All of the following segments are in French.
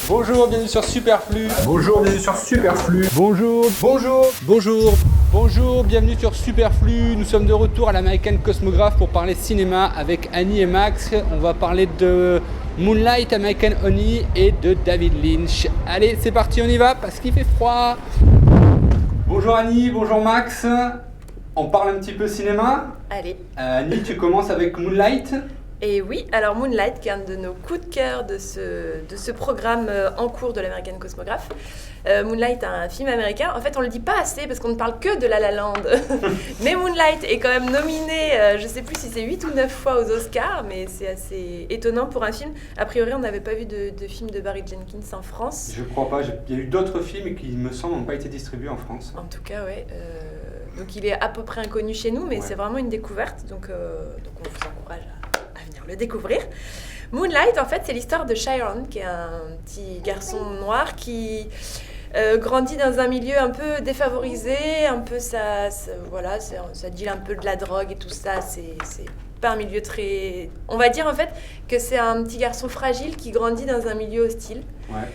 Bonjour, bienvenue sur Superflu. Bonjour, bienvenue sur Superflu. Bonjour, bienvenue sur Superflu. Nous sommes de retour à l'American Cosmograph pour parler cinéma avec Annie et Max. On va parler de Moonlight, American Honey et de David Lynch. Allez, c'est parti, on y va parce qu'il fait froid. Bonjour Annie, bonjour Max. On parle un petit peu cinéma. Allez. Annie, tu commences avec Moonlight. Et oui, alors Moonlight, qui est un de nos coups de cœur de ce programme en cours de l'American Cosmograph. Moonlight, un film américain. En fait, on le dit pas assez parce qu'on ne parle que de La La Land. Mais Moonlight est quand même nominé, je sais plus si c'est 8 ou 9 fois aux Oscars, mais c'est assez étonnant pour un film. A priori, on n'avait pas vu de film de Barry Jenkins en France. Je crois pas, il y a eu d'autres films qui, il me semble, n'ont pas été distribués en France. En tout cas, ouais. Donc il est à peu près inconnu chez nous, mais c'est vraiment une découverte. Donc on vous encourage à venir le découvrir. Moonlight, en fait, c'est l'histoire de Chiron, qui est un petit garçon noir qui grandit dans un milieu un peu défavorisé, un peu ça deal un peu de la drogue et tout ça. C'est pas un milieu très... On va dire en fait que c'est un petit garçon fragile qui grandit dans un milieu hostile. Ouais.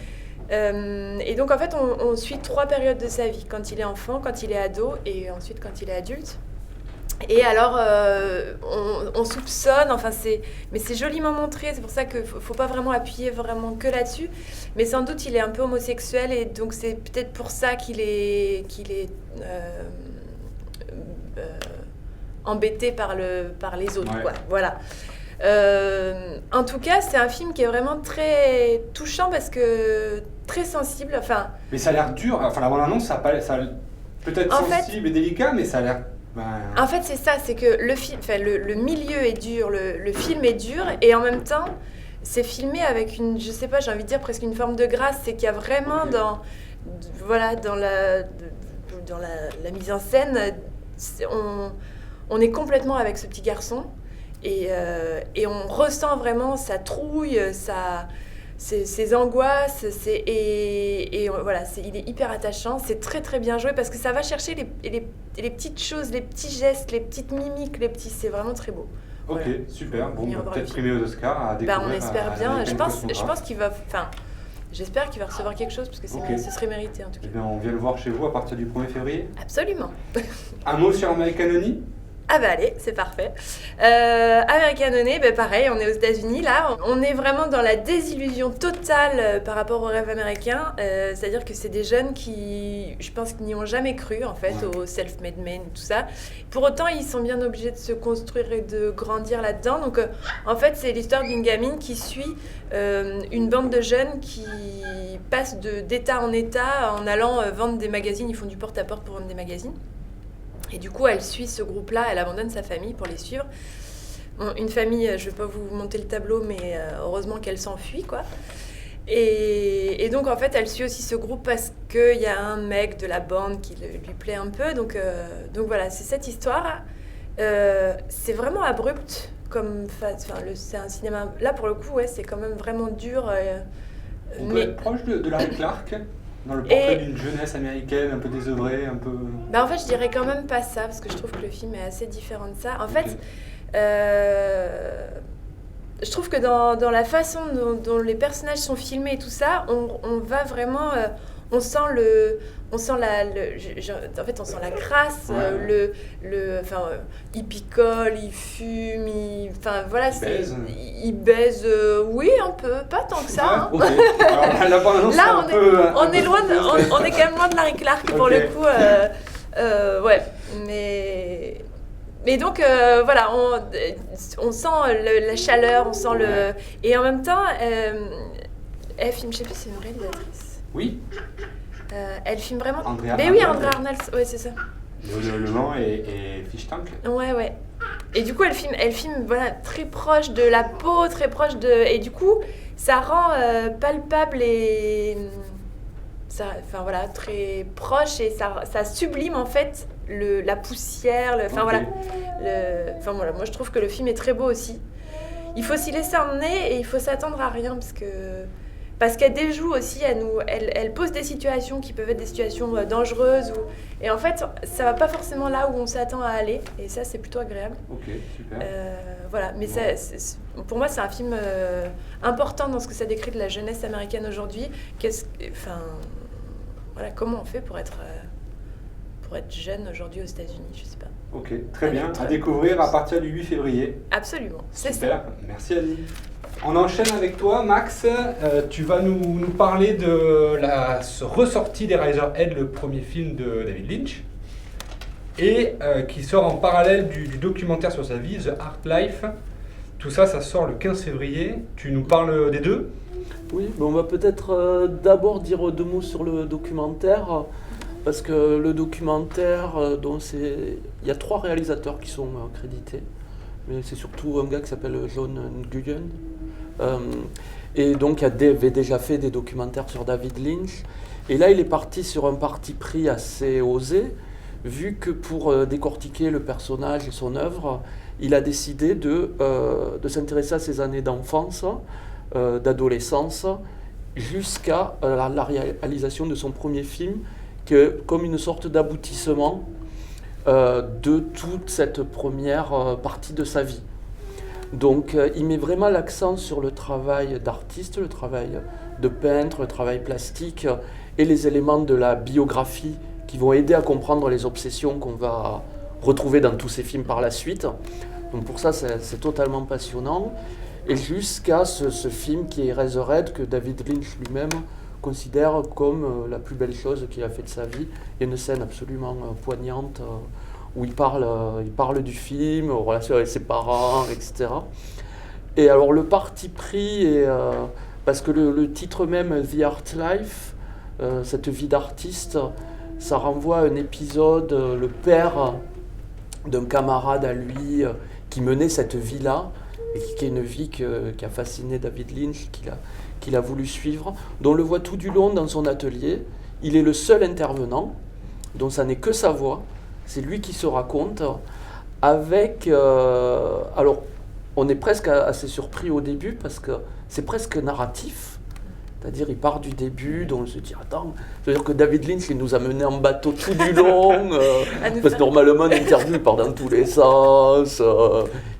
Et donc en fait on suit 3 périodes de sa vie, quand il est enfant, quand il est ado et ensuite quand il est adulte. Et alors on soupçonne, mais c'est joliment montré, c'est pour ça qu'il faut pas vraiment appuyer vraiment que là-dessus, mais sans doute il est un peu homosexuel et donc c'est peut-être pour ça qu'il est embêté par les autres, ouais. quoi. Voilà. En tout cas, c'est un film qui est vraiment très touchant parce que très sensible. Enfin, mais ça a l'air dur. Enfin, la bande-annonce, ça peut être sensible et délicat, mais ça a l'air. En fait, c'est ça, c'est que le milieu est dur, le film est dur, et en même temps, c'est filmé avec une, je sais pas, j'ai envie de dire presque une forme de grâce. C'est qu'il y a vraiment dans la mise en scène, on est complètement avec ce petit garçon. Et on ressent vraiment sa trouille, ses angoisses, voilà, il est hyper attachant, c'est très très bien joué parce que ça va chercher les petites choses, les petits gestes, les petites mimiques, c'est vraiment très beau. Ok, voilà. super, bon, peut-être primé aux Oscars à découvrir. On espère bien, je pense qu'il va... J'espère qu'il va recevoir quelque chose parce que ce serait mérité en tout cas. Eh bien, on vient le voir chez vous à partir du 1er février. Absolument. Un mot sur American Honey ? Ah bah allez, c'est parfait. American Honey, pareil, on est aux États-Unis là. On est vraiment dans la désillusion totale par rapport au rêve américain. C'est-à-dire que c'est des jeunes qui, je pense, n'y ont jamais cru en fait, au self-made men et tout ça. Pour autant, ils sont bien obligés de se construire et de grandir là-dedans. Donc en fait, c'est l'histoire d'une gamine qui suit une bande de jeunes qui passent d'état en état en allant vendre des magazines. Ils font du porte-à-porte pour vendre des magazines. Et du coup, elle suit ce groupe-là, elle abandonne sa famille pour les suivre. Bon, une famille, je ne vais pas vous monter le tableau, mais heureusement qu'elle s'enfuit, quoi. Et donc, en fait, elle suit aussi ce groupe parce qu'il y a un mec de la bande qui lui plaît un peu. Donc voilà, c'est cette histoire. C'est vraiment abrupt, c'est un cinéma... Là, pour le coup, ouais, c'est quand même vraiment dur. On peut être proche de Larry Clark dans le portrait d'une jeunesse américaine un peu désœuvrée, un peu... En fait, je dirais quand même pas ça, parce que je trouve que le film est assez différent de ça. En fait, je trouve que dans la façon dont les personnages sont filmés et tout ça, on va vraiment... on sent on sent la crasse, il picole, il fume, il baise, oui, un peu, pas tant que ça. Ouais, hein. Alors, là, on est loin, on est quand même loin de Larry Clark pour le coup, ouais, mais donc voilà, on sent la chaleur, on sent et en même temps, elle filme, je sais plus, c'est une réalisatrice. Oui. Elle filme vraiment. Andrea Arnold, ouais, c'est ça. Le Mans et Fish Tank. Ouais. Et du coup, elle filme voilà, très proche de la peau, très proche de. Et du coup, ça rend palpable et. Voilà, très proche et ça sublime en fait la poussière. Voilà, moi je trouve que le film est très beau aussi. Il faut s'y laisser emmener et il faut s'attendre à rien parce que parce qu'elle déjoue aussi, elle pose des situations qui peuvent être des situations dangereuses. Et en fait, ça va pas forcément là où on s'attend à aller. Et ça, c'est plutôt agréable. Ok, super. Voilà, mais pour moi, c'est un film important dans ce que ça décrit de la jeunesse américaine aujourd'hui. Voilà, comment on fait pour être jeune aujourd'hui aux États-Unis, je sais pas. Ok, très bien. À découvrir à partir du 8 février. Absolument, c'est ça. Super, merci Annie. On enchaîne avec toi, Max. Tu vas nous parler de la ressortie des Razorhead, le premier film de David Lynch, et qui sort en parallèle du documentaire sur sa vie, The Art Life. Tout ça, ça sort le 15 février. Tu nous parles des deux ? Oui, mais on va peut-être d'abord dire 2 mots sur le documentaire, parce que le documentaire, il y a 3 réalisateurs qui sont crédités, mais c'est surtout un gars qui s'appelle John Nguyen. Et donc il avait déjà fait des documentaires sur David Lynch, et là il est parti sur un parti pris assez osé, vu que pour décortiquer le personnage et son œuvre, il a décidé de s'intéresser à ses années d'enfance, d'adolescence, jusqu'à la réalisation de son premier film, comme une sorte d'aboutissement de toute cette première partie de sa vie. Donc il met vraiment l'accent sur le travail d'artiste, le travail de peintre, le travail plastique et les éléments de la biographie qui vont aider à comprendre les obsessions qu'on va retrouver dans tous ces films par la suite. Donc pour ça, c'est totalement passionnant. Et jusqu'à ce film qui est Razorhead, que David Lynch lui-même considère comme la plus belle chose qu'il a fait de sa vie. Il y a une scène absolument poignante où il parle du film, aux relations avec ses parents, etc. Et alors le parti pris, parce que le titre même, The Art Life, cette vie d'artiste, ça renvoie à un épisode, le père d'un camarade à lui qui menait cette vie-là, et qui est une vie qui a fasciné David Lynch, qu'il a voulu suivre, dont on le voit tout du long dans son atelier. Il est le seul intervenant, dont ça n'est que sa voix. C'est lui qui se raconte avec... alors, on est presque assez surpris au début parce que c'est presque narratif. C'est-à-dire, il part du début, donc on se dit, attends, c'est-à-dire que David Lynch, il nous a menés en bateau tout du long, parce que normalement, l'interview, il part dans tous les sens,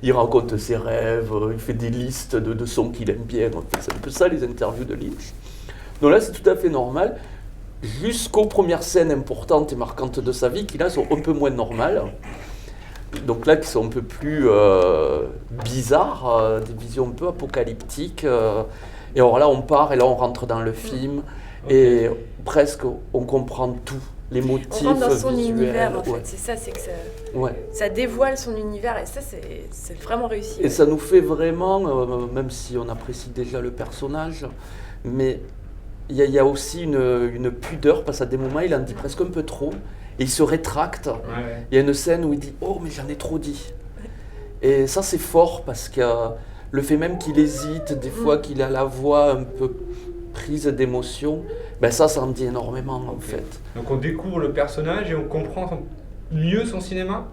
il raconte ses rêves, il fait des listes de sons qu'il aime bien. En fait, c'est un peu ça, les interviews de Lynch. Donc là, c'est tout à fait normal. Jusqu'aux premières scènes importantes et marquantes de sa vie, qui là sont un peu moins normales. Donc là, qui sont un peu plus bizarres, des visions un peu apocalyptiques. Et alors là, on part et là, on rentre dans le film. Okay. Et presque, on comprend tout. Les motifs visuels. On rentre dans son univers, en fait. C'est ça, c'est que ça dévoile son univers. Et ça, c'est vraiment réussi. Et ça nous fait vraiment, même si on apprécie déjà le personnage, mais... Il y a aussi une pudeur, parce qu'à des moments, il en dit presque un peu trop, et il se rétracte. Ouais. Il y a une scène où il dit « Oh, mais j'en ai trop dit ». Et ça, c'est fort, parce que le fait même qu'il hésite, des fois qu'il a la voix un peu prise d'émotion, ben ça en dit énormément, en fait. Donc on découvre le personnage et on comprend mieux son cinéma ?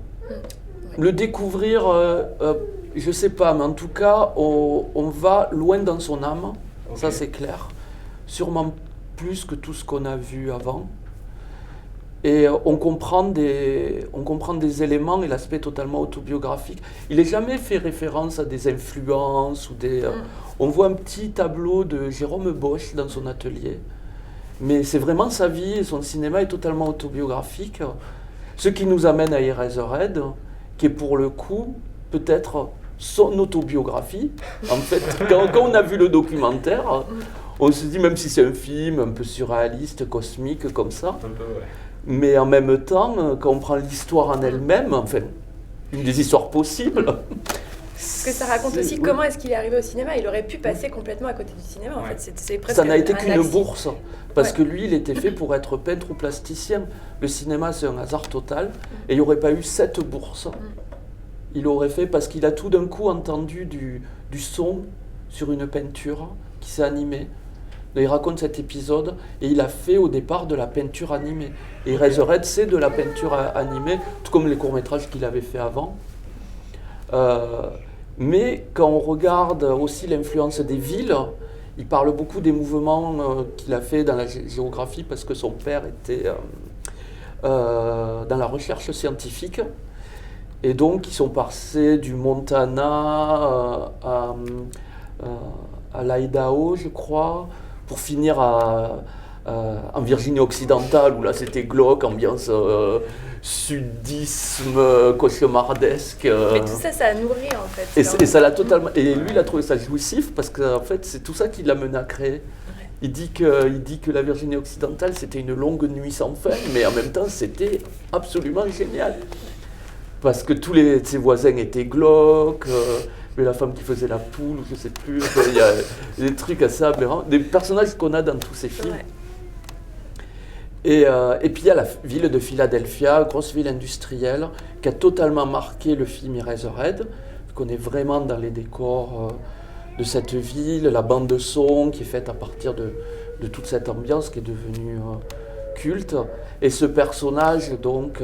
Le découvrir, je sais pas, mais en tout cas, on va loin dans son âme, ça c'est clair. Sûrement plus que tout ce qu'on a vu avant. Et on comprend des éléments et l'aspect totalement autobiographique. Il n'est jamais fait référence à des influences ou des... On voit un petit tableau de Jérôme Bosch dans son atelier. Mais c'est vraiment sa vie et son cinéma est totalement autobiographique. Ce qui nous amène à Eraserhead, qui est pour le coup peut-être son autobiographie. En fait, quand on a vu le documentaire... On se dit, même si c'est un film un peu surréaliste, cosmique, comme ça, un peu, ouais. Mais en même temps, quand on prend l'histoire en elle-même, enfin, une des histoires possibles... Parce que ça raconte aussi comment est-ce qu'il est arrivé au cinéma. Il aurait pu passer complètement à côté du cinéma, en fait. C'est presque ça n'a été qu'une bourse, parce que lui, il était fait pour être peintre ou plasticien. Le cinéma, c'est un hasard total, et il n'y aurait pas eu cette bourse. Il aurait fait, parce qu'il a tout d'un coup entendu du son sur une peinture qui s'est animée. Il raconte cet épisode et il a fait au départ de la peinture animée. Et Razorhead, c'est de la peinture animée, tout comme les courts-métrages qu'il avait fait avant. Mais quand on regarde aussi l'influence des villes, il parle beaucoup des mouvements qu'il a fait dans la géographie parce que son père était dans la recherche scientifique. Et donc, ils sont passés du Montana à l'Idaho, je crois, pour finir en Virginie occidentale, où là, c'était glauque, ambiance sudisme, cauchemardesque. Mais tout ça, ça a nourri, en fait. Et ça l'a totalement... Et lui, il a trouvé ça jouissif, parce qu'en fait, c'est tout ça qui l'a mené à créer. Il dit que la Virginie occidentale, c'était une longue nuit sans fin, mais en même temps, c'était absolument génial. Parce que tous ses voisins étaient glauques, mais la femme qui faisait la poule, je ne sais plus, il y a des trucs assez aberrants, des personnages qu'on a dans tous ces films. Ouais. Et puis il y a la ville de Philadelphia, grosse ville industrielle, qui a totalement marqué le film Eraserhead, qu'on est vraiment dans les décors de cette ville, la bande de son qui est faite à partir de toute cette ambiance qui est devenue culte. Et ce personnage, donc,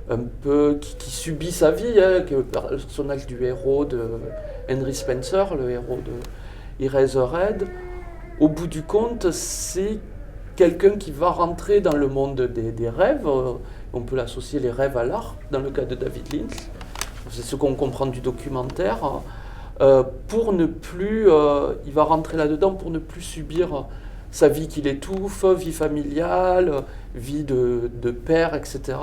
un peu qui subit sa vie, hein, qui est le personnage du héros de Henry Spencer, le héros de Eraserhead, au bout du compte, c'est quelqu'un qui va rentrer dans le monde des rêves. On peut l'associer les rêves à l'art, dans le cas de David Lynch. C'est ce qu'on comprend du documentaire. Pour ne plus, il va rentrer là-dedans pour ne plus subir sa vie qui l'étouffe, vie familiale, vie de père, etc.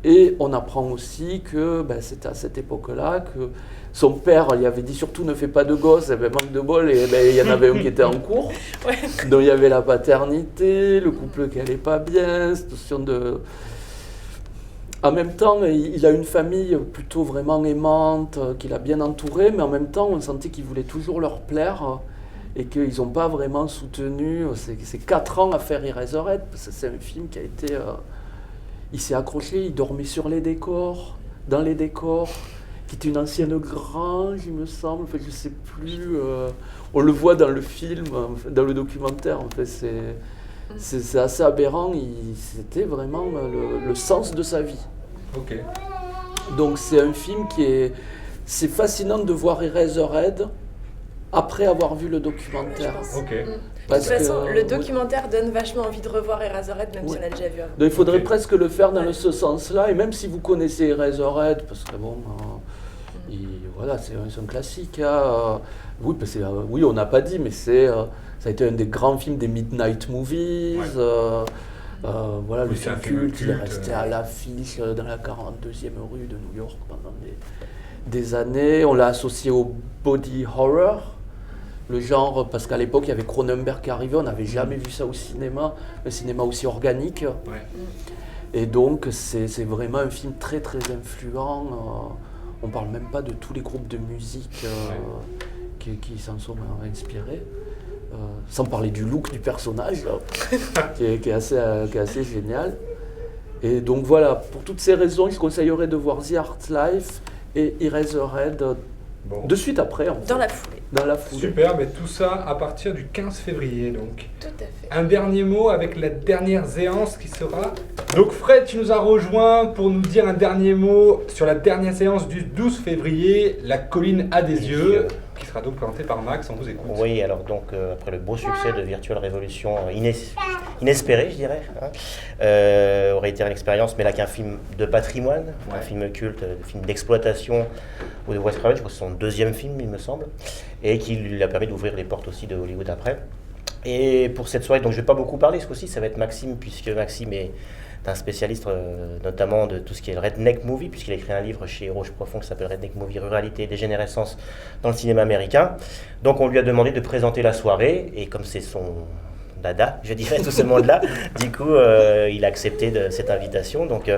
Et on apprend aussi que c'était à cette époque-là que son père lui avait dit surtout ne fais pas de gosses, et manque de bol, et il y en avait un qui était en cours. Ouais. Donc il y avait la paternité, le couple qui n'allait pas bien, cette notion de... En même temps, il a une famille plutôt vraiment aimante, qu'il a bien entourée, mais en même temps, on sentait qu'il voulait toujours leur plaire et qu'ils n'ont pas vraiment soutenu. C'est 4 ans à faire Eraserhead, parce que c'est un film qui a été... il s'est accroché, il dormait sur les décors, dans les décors, qui était une ancienne grange, il me semble, enfin, je ne sais plus. On le voit dans le film, dans le documentaire, en fait, c'est assez aberrant. C'était vraiment le sens de sa vie. Ok. Donc c'est un film c'est fascinant de voir Eraserhead après avoir vu le documentaire. Ok. De toute façon, le documentaire donne vachement envie de revoir Eraserhead, même si on l'a déjà vu. Donc il faudrait presque le faire dans ce sens-là, et même si vous connaissez Eraserhead, parce que bon, voilà, c'est un classique. Hein. Oui, parce que, oui, on n'a pas dit, mais ça a été un des grands films des Midnight Movies. Ouais. Voilà, le film culte, il est resté à l'affiche dans la 42e rue de New York pendant des années. On l'a associé au body horror, le genre, parce qu'à l'époque, il y avait Cronenberg qui arrivait, on n'avait jamais vu ça au cinéma, un cinéma aussi organique. Ouais. Et donc, c'est vraiment un film très, très influent. On ne parle même pas de tous les groupes de musique qui s'en sont inspirés. Sans parler du look du personnage, qui est assez génial. Et donc voilà, pour toutes ces raisons, je conseillerais de voir The Art Life et Eraserhead de suite après. Dans la foulée. Super, mais tout ça à partir du 15 février donc. Tout à fait. Un dernier mot avec la dernière séance qui sera... Donc Fred, tu nous as rejoint pour nous dire un dernier mot sur la dernière séance du 12 février, La colline a des yeux, qui sera donc présentée par Max, on vous écoute. Oui, alors donc après le beau succès de Virtual Revolution, inespéré je dirais, aurait été une expérience, mais là qu'un film de patrimoine, un film culte, un film d'exploitation de Wes Craven, je crois que c'est son 2e film il me semble, et qui lui a permis d'ouvrir les portes aussi de Hollywood après. Et pour cette soirée, donc je ne vais pas beaucoup parler ce coup-ci, ça va être Maxime, puisque Maxime est un spécialiste notamment de tout ce qui est le Redneck Movie, puisqu'il a écrit un livre chez Roche Profond qui s'appelle Redneck Movie, Ruralité et Dégénérescence dans le cinéma américain. Donc on lui a demandé de présenter la soirée, et comme c'est son dada, je dirais, tout ce monde-là, du coup il a accepté cette invitation. Donc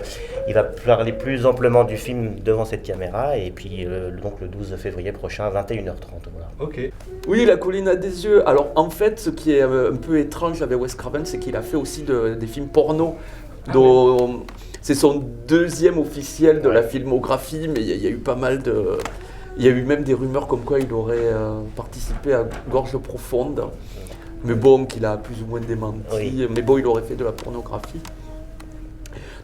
il va parler plus amplement du film devant cette caméra, et puis donc le 12 février prochain, 21h30. Voilà. Ok. Oui, La colline a des yeux. Alors en fait, ce qui est un peu étrange avec Wes Craven, c'est qu'il a fait aussi des films porno. C'est son 2e officiel de la filmographie, mais il y a eu pas mal de... Il y a eu même des rumeurs comme quoi il aurait participé à Gorge profonde, mais bon, qu'il a plus ou moins démenti, oui. Mais bon, il aurait fait de la pornographie.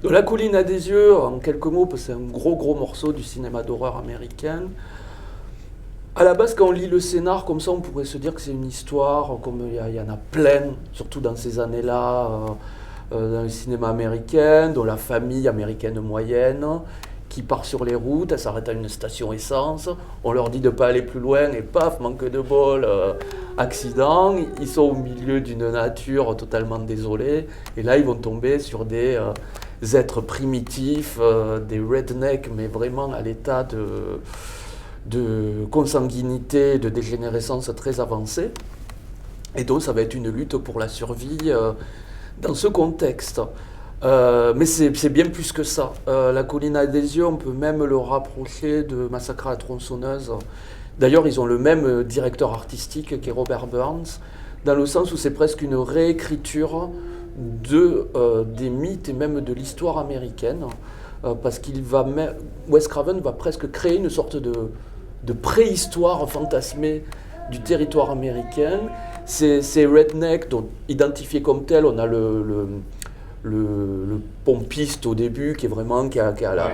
Donc La colline a des yeux, en quelques mots, parce que c'est un gros morceau du cinéma d'horreur américain. À la base, quand on lit le scénar, comme ça, on pourrait se dire que c'est une histoire, comme il y en a plein, surtout dans ces années-là, dans le cinéma américain, dont la famille américaine moyenne, qui part sur les routes, elle s'arrête à une station essence, on leur dit de ne pas aller plus loin, et paf, manque de bol, accident, ils sont au milieu d'une nature totalement désolée, et là, ils vont tomber sur des êtres primitifs, des rednecks, mais vraiment à l'état de consanguinité, de dégénérescence très avancée. Et donc ça va être une lutte pour la survie dans ce contexte. Mais c'est bien plus que ça. La colline à des yeux, on peut même le rapprocher de Massacre à la tronçonneuse. D'ailleurs, ils ont le même directeur artistique qui est Robert Burns, dans le sens où c'est presque une réécriture des mythes et même de l'histoire américaine. Parce Wes Craven va presque créer une sorte de préhistoire fantasmée du territoire américain. Ces rednecks, donc identifiés comme tels, on a le pompiste au début qui a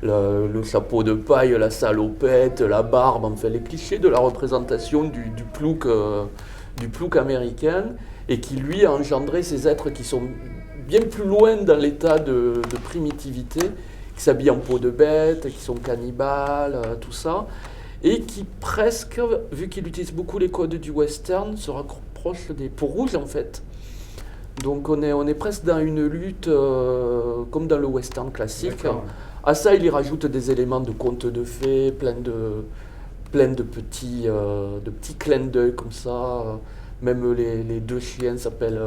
le chapeau de paille, la salopette, la barbe, enfin les clichés de la représentation du plouc américain, et qui lui a engendré ces êtres qui sont bien plus loin dans l'état de primitivité, qui s'habillent en peau de bête, qui sont cannibales, tout ça, et qui presque, vu qu'il utilise beaucoup les codes du western, se rapproche des peaux rouges en fait. Donc on est presque dans une lutte comme dans le western classique. D'accord. À ça, il y rajoute des éléments de contes de fées, plein de petits clins d'œil comme ça. Même les deux chiens s'appellent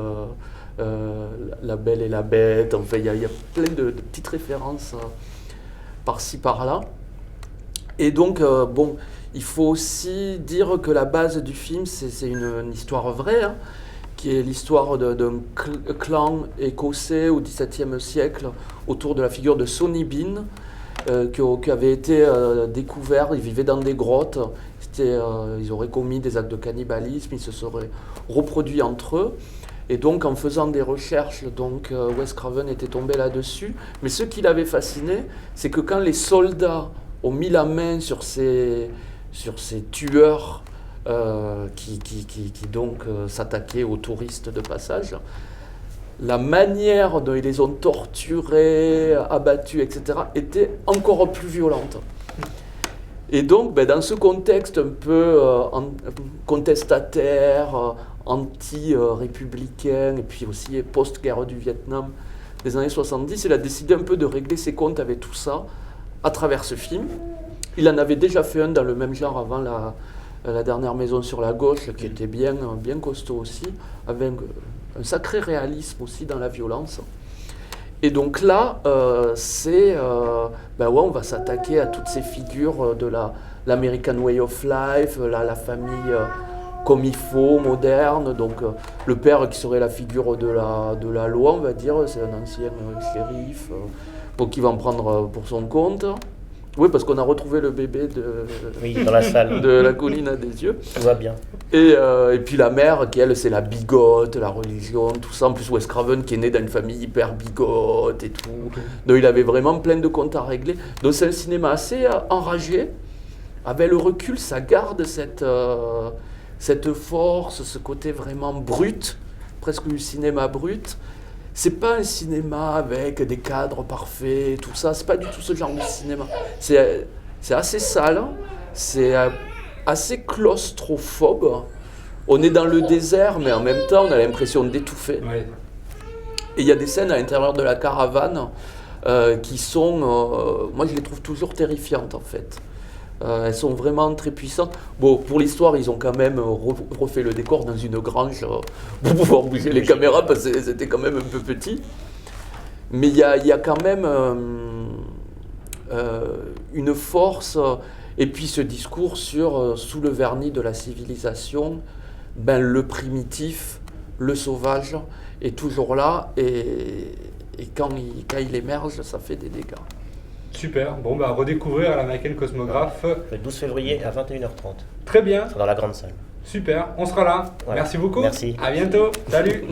La Belle et la Bête. Enfin, il y a plein de petites références par-ci, par-là. Et donc, il faut aussi dire que la base du film, c'est une histoire vraie, hein, qui est l'histoire d'un clan écossais au XVIIe siècle autour de la figure de Sonny Bean, qui avait été découvert. Ils vivaient dans des grottes, ils auraient commis des actes de cannibalisme, ils se seraient reproduits entre eux. Et donc, en faisant des recherches, Wes Craven était tombé là-dessus. Mais ce qui l'avait fasciné, c'est que quand les soldats ont mis la main sur ces tueurs qui s'attaquaient aux touristes de passage, la manière dont ils les ont torturés, abattus, etc., était encore plus violente. Et donc, dans ce contexte un peu contestataire, anti-républicain, et puis aussi post-guerre du Vietnam des années 70, il a décidé un peu de régler ses comptes avec tout ça à travers ce film. Il en avait déjà fait un dans le même genre avant la dernière maison sur la gauche, qui était bien costaud aussi, avec un sacré réalisme aussi dans la violence. Et donc là, on va s'attaquer à toutes ces figures de l'American Way of Life, la famille comme il faut, moderne. Donc le père qui serait la figure de la loi, on va dire, c'est un ancien shérif, qui va en prendre pour son compte. Oui, parce qu'on a retrouvé le bébé dans la salle de la colline à des yeux. Tout va bien. Et puis la mère, qui elle, c'est la bigote, la religion, tout ça. En plus, Wes Craven, qui est né dans une famille hyper bigote et tout. Okay. Donc il avait vraiment plein de comptes à régler. Donc c'est un cinéma assez enragé. Avec le recul, ça garde cette force, ce côté vraiment brut, presque du cinéma brut. C'est pas un cinéma avec des cadres parfaits, tout ça. C'est pas du tout ce genre de cinéma. C'est assez sale, c'est assez claustrophobe. On est dans le désert, mais en même temps, on a l'impression d'étouffer. Ouais. Et il y a des scènes à l'intérieur de la caravane qui sont... moi, je les trouve toujours terrifiantes, en fait. Elles sont vraiment très puissantes. Bon, pour l'histoire, ils ont quand même refait le décor dans une grange pour pouvoir bouger les caméras, parce que c'était quand même un peu petit. Mais il y a quand même une force, et puis ce discours sur, sous le vernis de la civilisation, le primitif, le sauvage est toujours là, et quand il émerge, ça fait des dégâts. Super, redécouvrir à l'American Cosmographe. Le 12 février à 21h30. Très bien. Dans la grande salle. Super, on sera là. Voilà. Merci beaucoup. Merci. À bientôt. Salut.